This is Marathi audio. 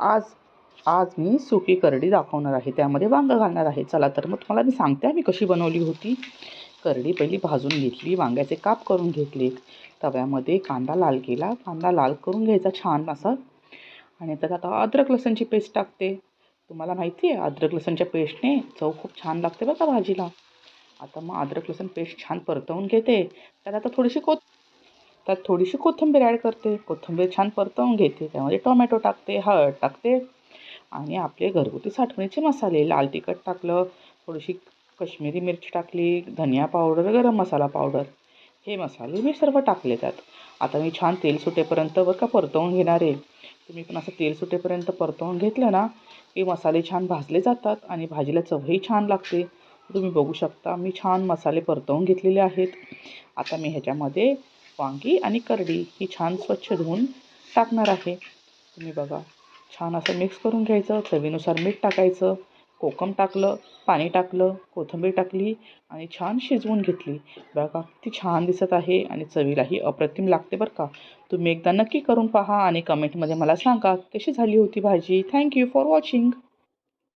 आज आज मी सुकी करडी दाखवणार आहे. त्यामध्ये वांगं घालणार आहे. चला तर मग तुम्हाला मी सांगते मी कशी बनवली होती. करडी पहिली भाजून घेतली, वांग्याचे काप करून घेतले. तव्यामध्ये कांदा लाल केला. कांदा लाल करून घ्यायचा छान असा. आणि त्यात आता अद्रक लसूणची पेस्ट टाकते. तुम्हाला माहिती आहे अद्रक लसूणच्या पेस्टने चव खूप छान लागते बरं का भाजीला. आता मग अद्रक लसूण पेस्ट छान परतवून घेते. त्यात आता थोडीशी कोथिंबीर ॲड करते. कोथिंबीर छान परतवून घेते. त्यामध्ये टोमॅटो टाकते, हळद टाकते आणि आपले घरगुती साठवणीचे मसाले, लाल तिखट टाकलं, थोडीशी काश्मीरी मिरची टाकली, धनिया पावडर, गरम मसाला पावडर, हे मसाले मी सर्व टाकले त्यात. आता मी छान तेल सुटेपर्यंत बरं का परतवून घेणार आहे. तुम्ही पण असं तेल सुटेपर्यंत परतवून घेतलं ना की मसाले छान भाजले जातात आणि भाजीला चवही छान लागते. तुम्ही बघू शकता मी छान मसाले परतवून घेतलेले आहेत. आता मी ह्याच्यामध्ये वांगी आणि करडी ही छान स्वच्छ धुवून टाकणार आहे. तुम्ही बघा छान असं मिक्स करून घ्यायचं. चवीनुसार मीठ टाकायचं, कोकम टाकलं, पाणी टाकलं, कोथिंबीर टाकली आणि छान शिजवून घेतली. बघा किती छान दिसत आहे आणि चवीलाही अप्रतिम लागते बरं का. तुम्ही एकदा नक्की करून पहा आणि कमेंटमध्ये मला सांगा कशी झाली होती भाजी. Thank you for watching.